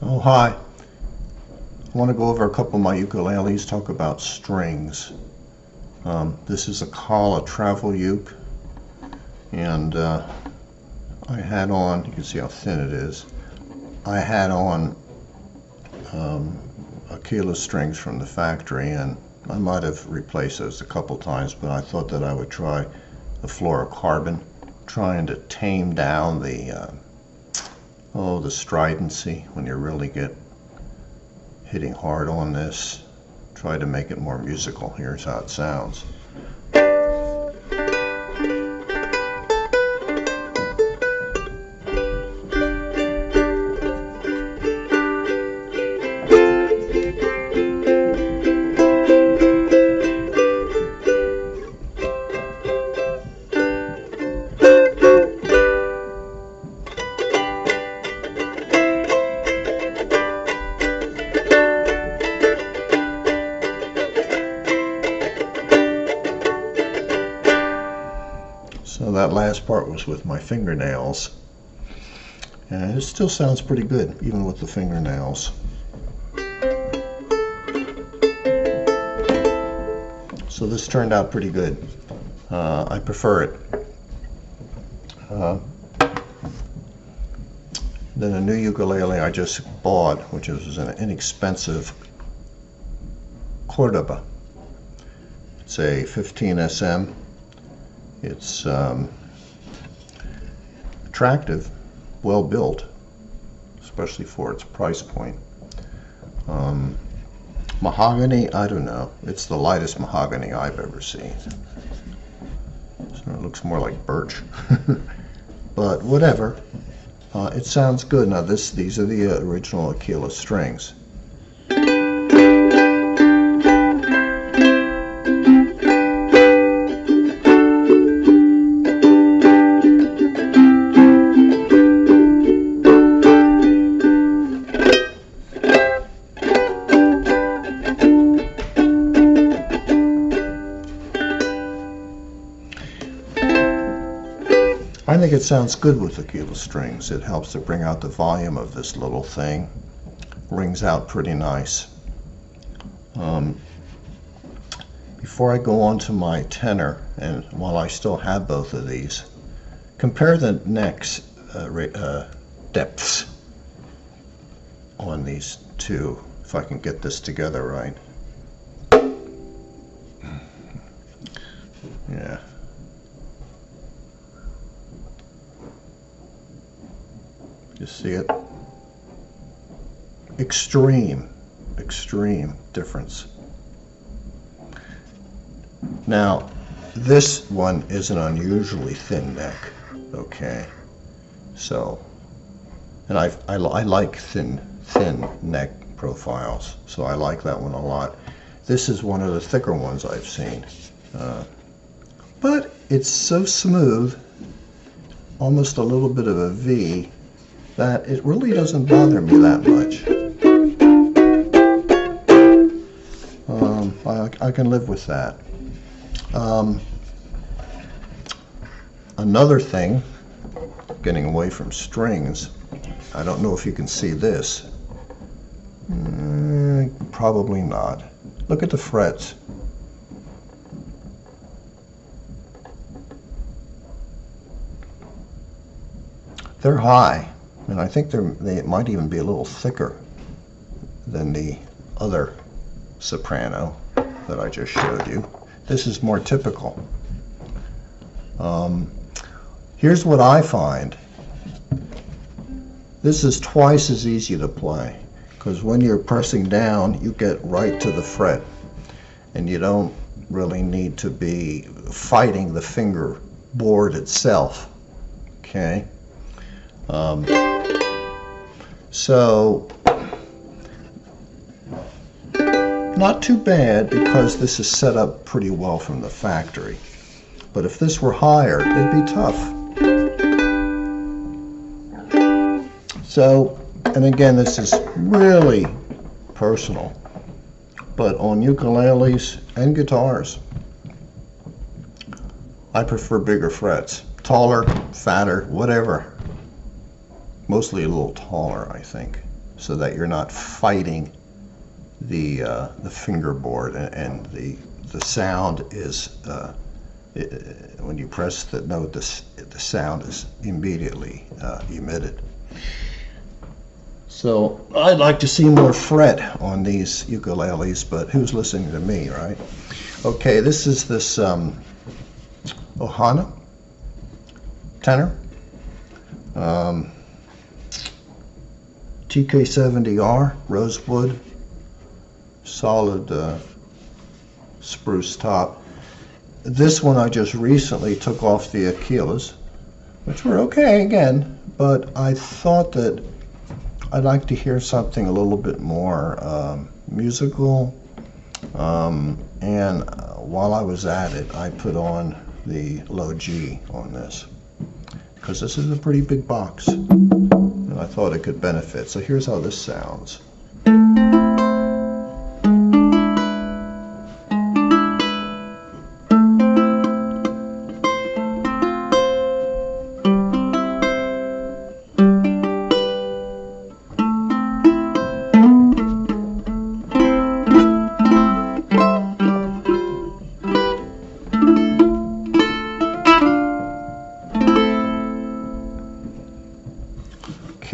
Oh, hi. I want to go over a couple of my ukuleles, talk about strings. This is a Kala travel uke, and I had on, you can see how thin it is, I had on ukuleles strings from the factory, and I might have replaced those a couple times, but I thought that I would try the fluorocarbon, trying to tame down the stridency when you really get hitting hard on this. Try to make it more musical. Here's how it sounds. So that last part was with my fingernails, and it still sounds pretty good even with the fingernails. So this turned out pretty good. I prefer it. Then a new ukulele I just bought, which is an inexpensive Cordoba. It's a 15 SM. It's attractive, well built, especially for its price point. Mahogany, I don't know. It's the lightest mahogany I've ever seen. So it looks more like birch. But whatever. It sounds good. Now these are the original ukuleles strings. I think it sounds good with the ukuleles strings. It helps to bring out the volume of this little thing. Rings out pretty nice. Before I go on to my tenor, and while I still have both of these, compare the necks depths on these two, if I can get this together right. Yeah. You see it? Extreme difference. Now, this one is an unusually thin neck, okay? So, and I like thin neck profiles, so I like that one a lot. This is one of the thicker ones I've seen. But it's so smooth, almost a little bit of a V, that it really doesn't bother me that much. I can live with that. Another thing, getting away from strings, I don't know if you can see this. Probably not. Look at the frets. They're high. And I think they might even be a little thicker than the other soprano that I just showed you. This is more typical. Here's what I find. This is twice as easy to play, because when you're pressing down, you get right to the fret, and you don't really need to be fighting the fingerboard itself. Okay? So, not too bad, because this is set up pretty well from the factory. But if this were higher, it'd be tough. So, and again, this is really personal, but on ukuleles and guitars, I prefer bigger frets. Taller, fatter, whatever. Mostly a little taller, I think. so that you're not fighting the fingerboard, and the sound is when you press the note, the sound is immediately emitted. So I'd like to see more fret on these ukuleles, but who's listening to me, right? Okay, this is this Ohana tenor, TK70R, rosewood, solid spruce top. This one I just recently took off the ukuleles, which were okay again, but I thought that I'd like to hear something a little bit more musical, and while I was at it, I put on the low G on this, because this is a pretty big box, and I thought it could benefit. So here's how this sounds.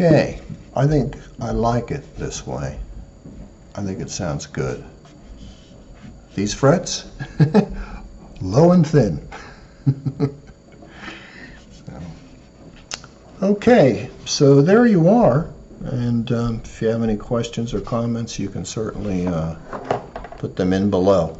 Okay, I think I like it this way. I think it sounds good. These frets, low and thin. Okay, so there you are. And if you have any questions or comments, you can certainly put them in below.